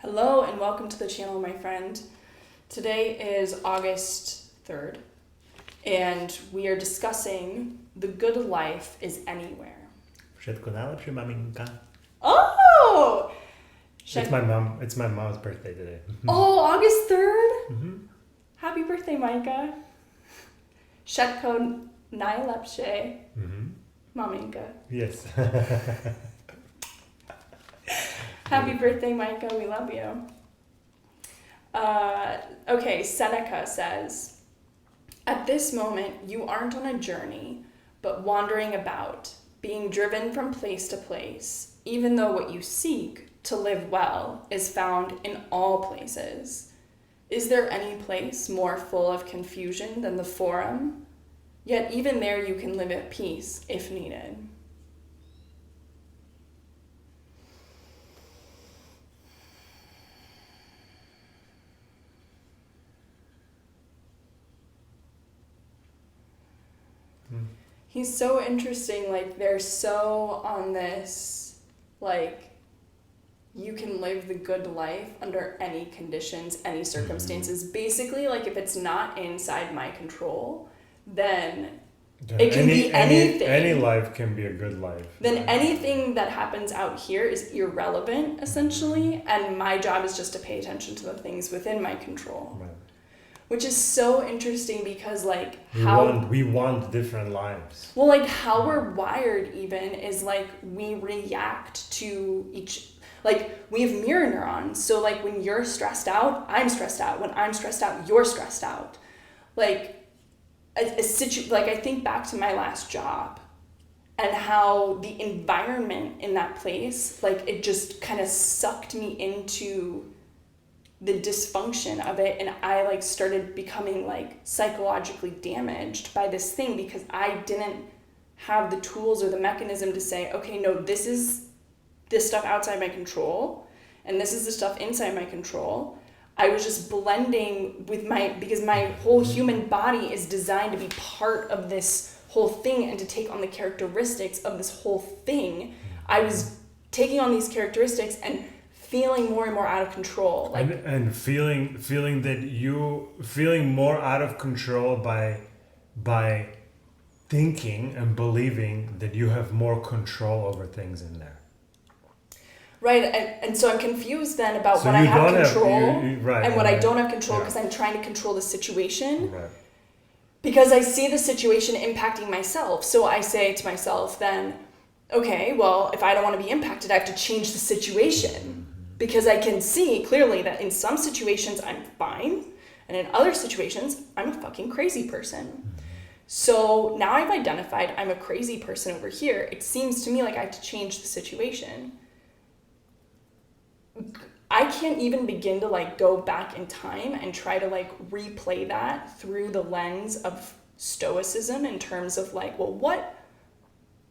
Hello and welcome to the channel, my friend. Today is August 3rd, and we are discussing the good life is anywhere. Všetko najlepšie, maminka. Oh! It's my mom's birthday today. Oh, August 3rd? Mm-hmm. Happy birthday, Micah. Všetko najlepsze, maminka. Yes. Happy birthday, Micah. We love you. Okay, Seneca says, at this moment, you aren't on a journey, but wandering about, being driven from place to place, even though what you seek to live well is found in all places. Is there any place more full of confusion than the forum? Yet even there you can live at peace if needed. He's so interesting, like, they're so on this, like, you can live the good life under any conditions, any circumstances. Basically, like, if it's not inside my control, then it can be anything. Any life can be a good life. Then anything that happens out here is irrelevant, essentially, and my job is just to pay attention to the things within my control. Right. Which is so interesting because, like, we want different lives. Well, like, how we're wired even is, like, we react to each, like, we have mirror neurons. So, like, when you're stressed out, I'm stressed out. When I'm stressed out, you're stressed out. Like, like, I think back to my last job and how the environment in that place, like, it just kind of sucked me into the dysfunction of it, and I, like, started becoming, like, psychologically damaged by this thing because I didn't have the tools or the mechanism to say, okay, no, this is this stuff outside my control and this is the stuff inside my control. I was just blending with because my whole human body is designed to be part of this whole thing and to take on the characteristics of this whole thing. I was taking on these characteristics and feeling more and more out of control, like, and feeling more out of control by thinking and believing that you have more control over things in there. Right, and so I'm confused then about what I have control and what I don't have control because I'm trying to control the situation. Right. Because I see the situation impacting myself, so I say to myself then, okay, well, if I don't want to be impacted, I have to change the situation. Because I can see clearly that in some situations I'm fine, and in other situations I'm a fucking crazy person. So now I've identified I'm a crazy person over here. It seems to me like I have to change the situation. I can't even begin to, like, go back in time and try to, like, replay that through the lens of Stoicism in terms of, like, well, what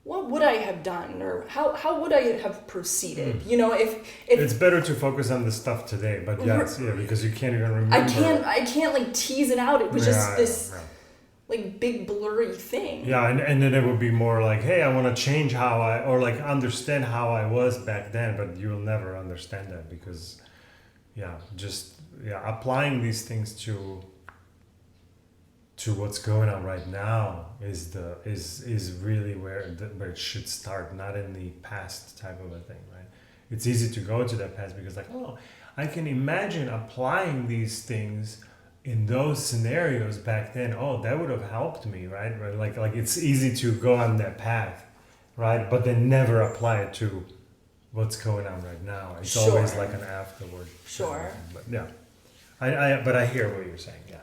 would I have done, or how would I have proceeded? You know, if it's better to focus on the stuff today, but yes, because you can't even remember. I can't like tease it out. It was just this like big blurry thing. Yeah, and then it would be more like, hey, I want to change or like understand how I was back then, but you'll never understand that because, applying these things to what's going on right now is really where it should start, not in the past type of a thing, right? It's easy to go to that past because, like, oh, I can imagine applying these things in those scenarios back then. Oh, that would have helped me, right? Like it's easy to go on that path, right? But then never apply it to what's going on right now. It's always like an afterward. Sure. But yeah, I hear what you're saying. Yeah.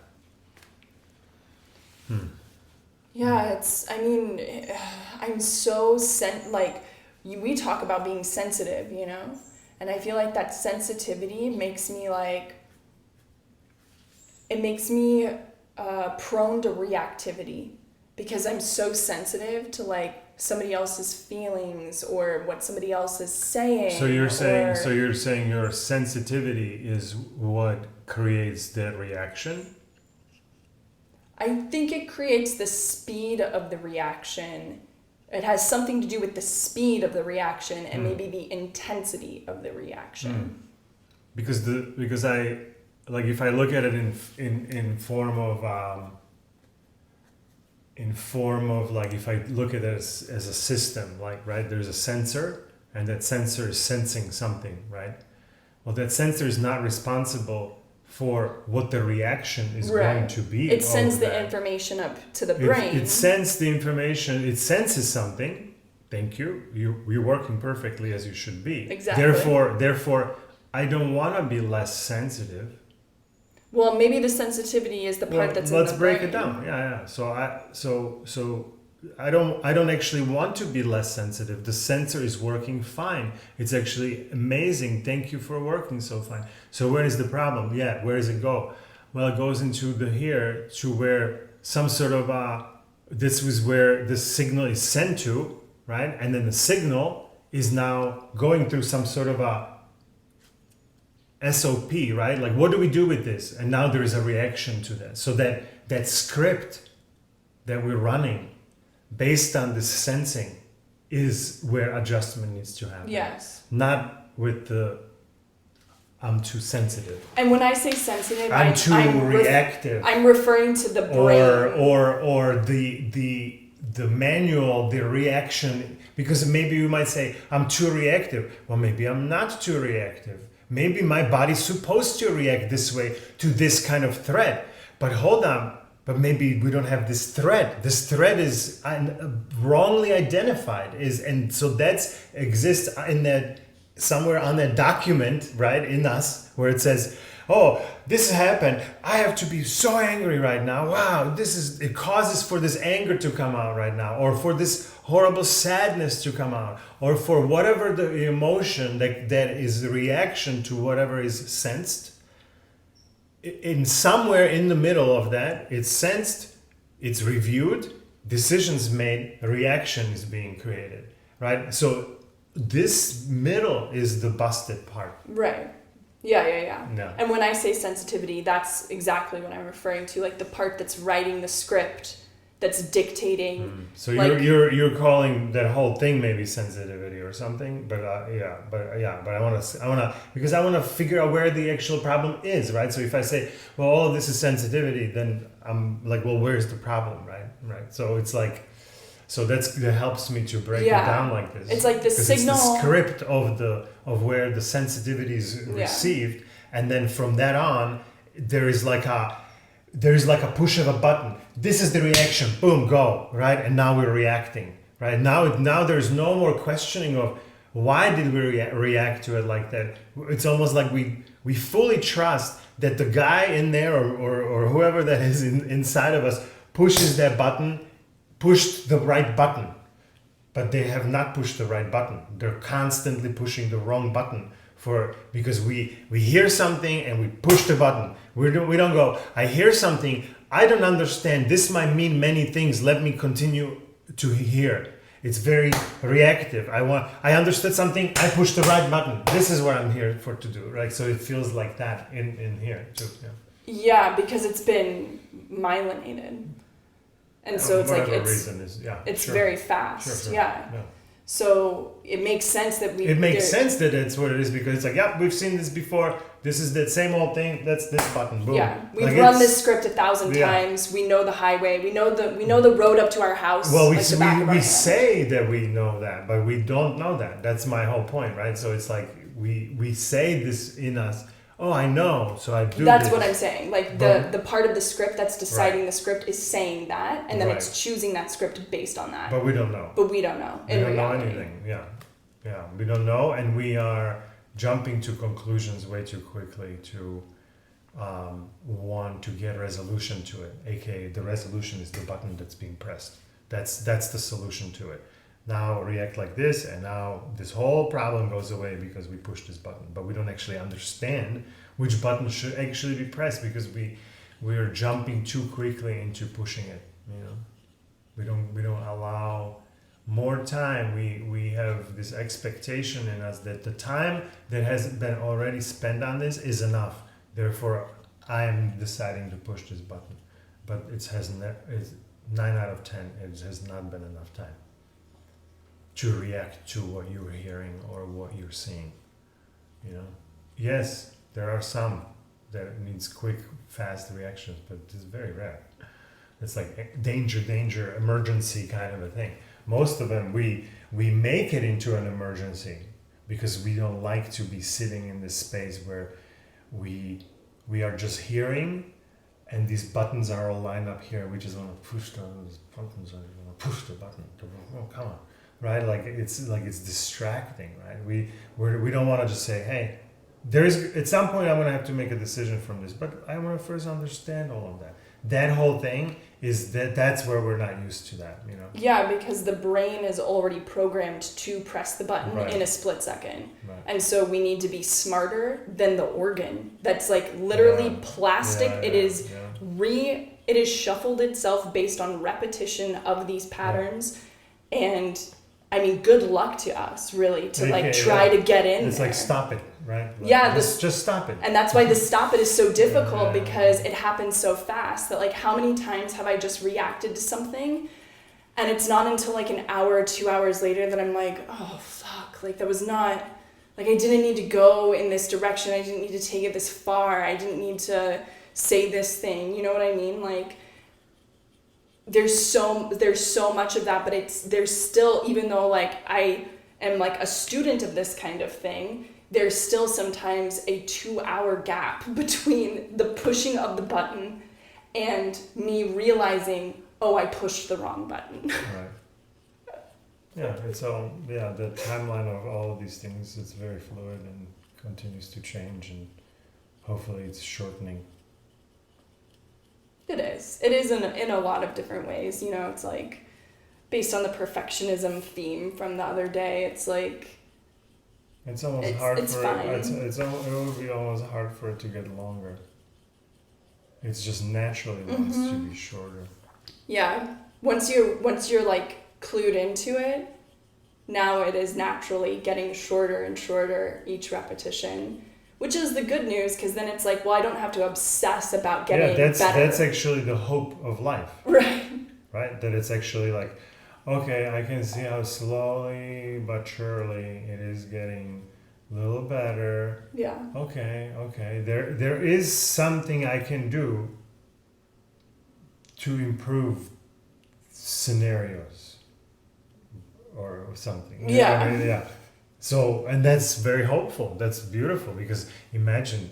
Yeah, I'm so we talk about being sensitive, you know? And I feel like that sensitivity makes me prone to reactivity because I'm so sensitive to, like, somebody else's feelings or what somebody else is saying. So you're saying your sensitivity is what creates that reaction? I think it creates the speed of the reaction. It has something to do with the speed of the reaction and maybe the intensity of the reaction. because I like if I look at it in form of like if I look at it as a system, like right, there's a sensor and that sensor is sensing something, right? Well, that sensor is not responsible for what the reaction is going to be. It sends the information up to the brain. It sends the information. It senses something. Thank you. You're working perfectly as you should be. Exactly. Therefore, I don't want to be less sensitive. Well, maybe the sensitivity is the part that's in the brain. Let's break it down. Yeah. So I don't actually want to be less sensitive. The sensor is working fine. It's actually amazing. Thank you for working so fine. So where is the problem? Yeah, where does it go? Well, it goes into the here to where some sort of this was where the signal is sent to, right? And then the signal is now going through some sort of a SOP, right? Like, what do we do with this? And now there is a reaction to that. So that script that we're running based on this sensing is where adjustment needs to happen. Yes. Not with the I'm too sensitive. And when I say sensitive, I'm too reactive. I'm referring to the brain. Or the manual, the reaction, because maybe you might say, I'm too reactive. Well, maybe I'm not too reactive. Maybe my body's supposed to react this way to this kind of threat. But hold on, but maybe we don't have this threat. This threat is wrongly identified, and so that exists in that somewhere on that document, right, in us, where it says, oh, this happened. I have to be so angry right now. Wow, it causes for this anger to come out right now, or for this horrible sadness to come out, or for whatever the emotion that is the reaction to whatever is sensed. In somewhere in the middle of that, it's sensed, it's reviewed, decisions made, a reaction is being created, right? So this middle is the busted part. Right. Yeah. No. And when I say sensitivity, that's exactly what I'm referring to, like the part that's writing the script, that's dictating. So you're calling that whole thing maybe sensitivity or something, but I want to because I want to figure out where the actual problem is, right? So if I say, well, all of this is sensitivity, then I'm like, well, where's the problem, right? So it's like, so that helps me to break it down like this. It's like the signal. It's the script of where the sensitivity is received, and then from that on, there is like a push of a button. This is the reaction. Boom, go, right? And now we're reacting, right? Now there's no more questioning of why did we react to it like that. It's almost like we fully trust that the guy in there or whoever that is inside of us pushed the right button. But they have not pushed the right button. They're constantly pushing the wrong button because we hear something and we push the button. We don't go, I hear something, I don't understand, this might mean many things, let me continue to hear. It's very reactive. I understood something, I push the right button. This is what I'm here for to do, right? So it feels like that in here too. Yeah, because it's been myelinated. And so it's like it's very fast. Sure. Yeah. So it makes sense that sense that it's what it is, because it's like, yeah, we've seen this before. This is that same old thing. That's this button. Boom. Yeah, we've run this script 1,000 times. We know the highway. We know the road up to our house. Well, we say that we know that, but we don't know that. That's my whole point, right? So it's like we say this in us. Oh, I know, so I do. That's what I'm saying. Like the part of the script that's deciding the script is saying that, and then it's choosing that script based on that. But we don't know. We don't know anything. Yeah. We don't know, and we are jumping to conclusions way too quickly to want to get resolution to it. AKA, the resolution is the button that's being pressed. That's the solution to it. Now react like this, and now this whole problem goes away because we push this button. But we don't actually understand which button should actually be pressed, because we are jumping too quickly into pushing it. We don't allow more time. We have this expectation in us that the time that has been already spent on this is enough. Therefore, I am deciding to push this button. But it's 9 out of 10. It has not been enough time to react to what you're hearing or what you're seeing. Yes, There are some that needs quick, fast reactions, but it's very rare. It's like danger, emergency kind of a thing. Most of them, we make it into an emergency because we don't like to be sitting in this space where we are just hearing, and these buttons are all lined up here. We just want to push those buttons, and we want to push the button. Oh, come on, right? Like it's distracting, right? We don't want to just say, hey, there is at some point I'm gonna have to make a decision from this, but I want to first understand all of that. That whole thing is that's where we're not used to that, you know. Yeah, because the brain is already programmed to press the button in a split second. Right. And so we need to be smarter than the organ that's like literally plastic. It is it is shuffled itself based on repetition of these patterns. And I mean, good luck to us, really, to try to get in. It's there. like stop it, right? Like, just stop it. And that's why the stop it is so difficult because it happens so fast that like how many times have I just reacted to something, and it's not until like an hour or 2 hours later that I'm like, oh fuck, like that was not, like I didn't need to go in this direction. I didn't need to take it this far. I didn't need to say this thing. You know what I mean? Like. There's so much of that, but there's still, even though like I am like a student of this kind of thing, there's still sometimes a 2-hour gap between the pushing of the button and me realizing, oh, I pushed the wrong button. Right. Yeah, it's all, the timeline of all of these things, it's very fluid and continues to change, and hopefully it's shortening. It is. It is in a lot of different ways. You know, it's like based on the perfectionism theme from the other day. It's like it's almost hard it's for fine. It would be almost hard for it to get longer. It's just naturally wants to be shorter. Yeah. Once you're like clued into it, now it is naturally getting shorter and shorter each repetition. Which is the good news, because then it's like, well, I don't have to obsess about getting better. That's actually the hope of life. Right. Right? That it's actually like, okay, I can see how slowly but surely it is getting a little better. Yeah. Okay. There is something I can do to improve scenarios or something. You know what I mean? Yeah. So, and that's very hopeful. That's beautiful, because imagine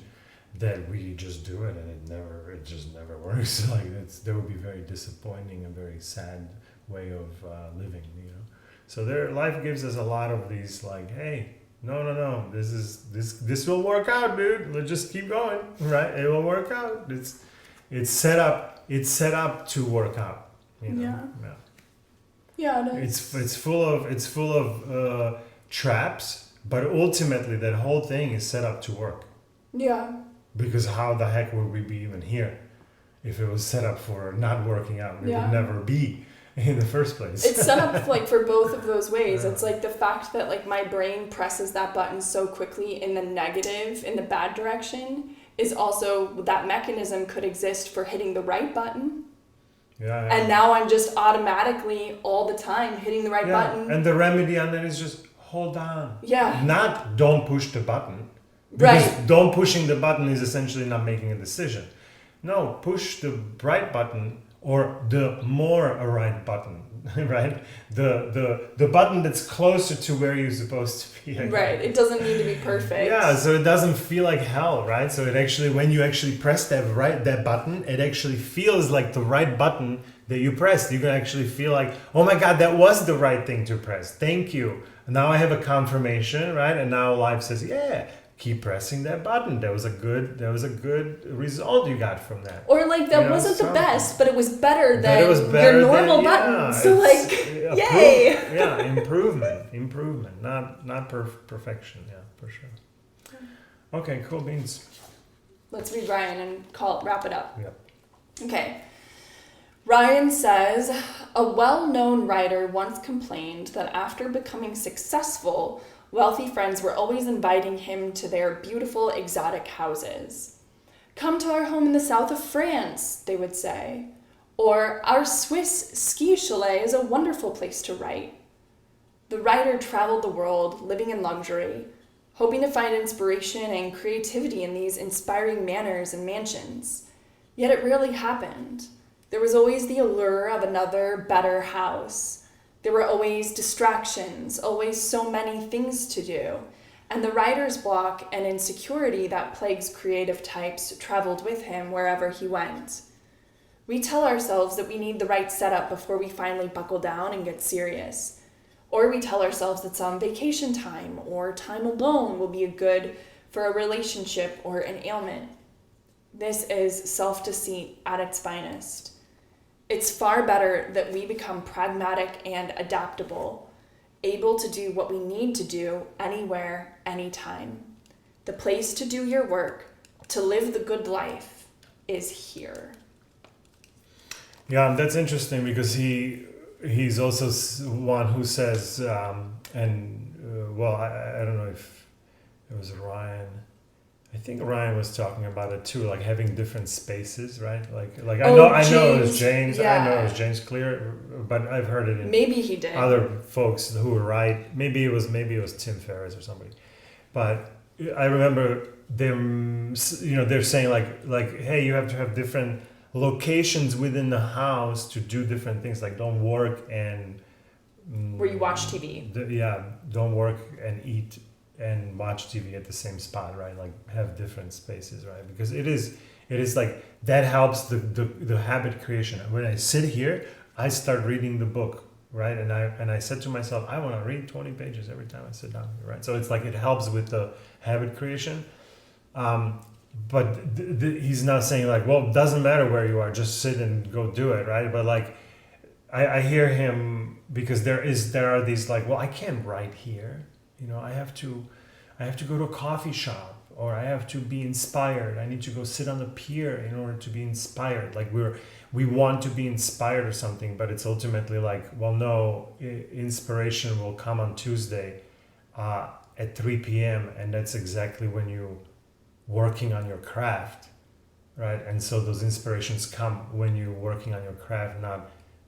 that we just do it and it just never works. Like that would be very disappointing and very sad way of living, you know. So life gives us a lot of these like, hey, no, this will work out, dude. Let's just keep going, right? It will work out. It's set up to work out, you know. Yeah. It is. It's full of traps, but ultimately that whole thing is set up to work. Yeah. Because how the heck would we be even here if it was set up for not working out? We would never be in the first place. It's set up like for both of those ways. It's like the fact that like my brain presses that button so quickly in the negative, in the bad direction, is also that mechanism could exist for hitting the right button. Yeah. And now I'm just automatically all the time hitting the right button. And the remedy on that is just hold on. Yeah. Not don't push the button. Because don't pushing the button is essentially not making a decision. No, push the right button or the more right button, right? The button that's closer to where you're supposed to be. Again. Right. It doesn't need to be perfect. Yeah, so it doesn't feel like hell, right? So it actually, when you actually press that button, it actually feels like the right button that you pressed. You can actually feel like, oh my God, that was the right thing to press. Thank you. Now I have a confirmation, right? And now life says, yeah, keep pressing that button. That was a good result you got from that. Or like that wasn't the best, but it was better than your normal button. So like, yay! Improvement, not perfection. Yeah, for sure. Okay, cool beans. Let's read Ryan and wrap it up. Yep. Okay. Ryan says, a well-known writer once complained that after becoming successful, wealthy friends were always inviting him to their beautiful exotic houses. Come to our home in the south of France, they would say. Or, our Swiss ski chalet is a wonderful place to write. The writer traveled the world, living in luxury, hoping to find inspiration and creativity in these inspiring manors and mansions. Yet it rarely happened. There was always the allure of another, better house. There were always distractions, always so many things to do. And the writer's block and insecurity that plagues creative types traveled with him wherever he went. We tell ourselves that we need the right setup before we finally buckle down and get serious. Or we tell ourselves that some vacation time or time alone will be good for a relationship or an ailment. This is self-deceit at its finest. It's far better that we become pragmatic and adaptable, able to do what we need to do anywhere, anytime. The place to do your work, to live the good life, is here. Yeah, that's interesting because he's also one who says, I don't know if it was Ryan. I think Ryan was talking about it too, like having different spaces, right? Like I know it was James. Yeah. I know it was James Clear, but I've heard it in maybe he did. other folks who write. Maybe it was Tim Ferriss or somebody. But I remember them. They're saying like, hey, you have to have different locations within the house to do different things. Like don't work and where you watch TV. Don't work and eat and watch TV at the same spot, right? Like have different spaces, right? Because it is like that helps the habit creation. When I sit here, I start reading the book, right? And I said to myself, I want to read 20 pages every time I sit down here, right? So it's like it helps with the habit creation. But he's not saying like, well, it doesn't matter where you are, just sit and go do it, right? But like I hear him because there are these like, well, I can't write here. I have to go to a coffee shop, or I have to be inspired. I need to go sit on the pier in order to be inspired. Like we want to be inspired or something, but it's ultimately like, well, no, inspiration will come on Tuesday at 3 p.m. and that's exactly when you're working on your craft, right? And so those inspirations come when you're working on your craft,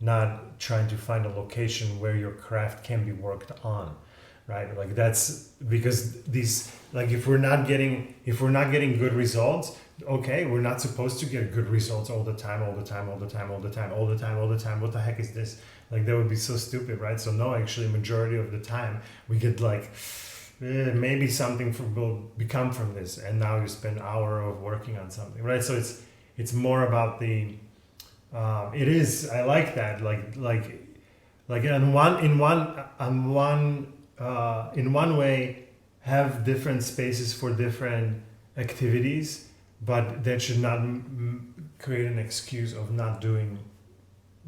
not trying to find a location where your craft can be worked on. Right, like that's because these, like if we're not getting good results, okay, we're not supposed to get good results all the time. What the heck is this? Like that would be so stupid, right? So no, actually, majority of the time we get like maybe something will become from this, and now you spend an hour of working on something, right? So it's more about the. It is. I like that. Like in one way, have different spaces for different activities, but that should not create an excuse of not doing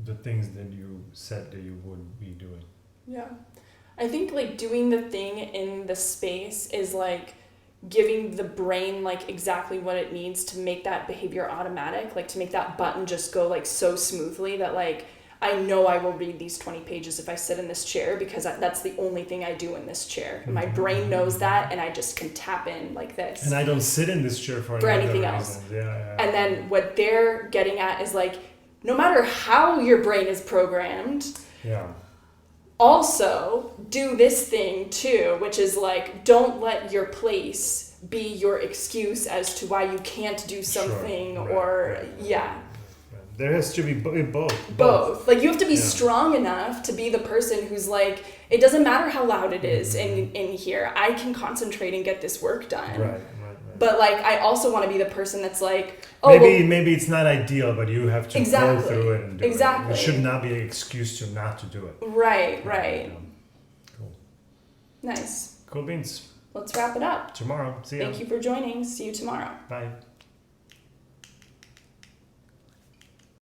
the things that you said that you would be doing. Yeah. I think like doing the thing in the space is like giving the brain like exactly what it needs to make that behavior automatic, like to make that button just go like so smoothly that like I know I will read these 20 pages if I sit in this chair because that's the only thing I do in this chair. And my brain knows that, and I just can tap in like this. And I don't sit in this chair for anything else. Yeah. And then what they're getting at is like, no matter how your brain is programmed, also do this thing too, which is like, don't let your place be your excuse as to why you can't do something There has to be both. Like you have to be strong enough to be the person who's like, it doesn't matter how loud it is in here. I can concentrate and get this work done. Right. But like, I also want to be the person that's like, maybe it's not ideal, but you have to go through it and do it. It should not be an excuse to not to do it. Right. Cool. Nice. Cool beans. Let's wrap it up. Tomorrow. See ya. Thank you for joining. See you tomorrow. Bye.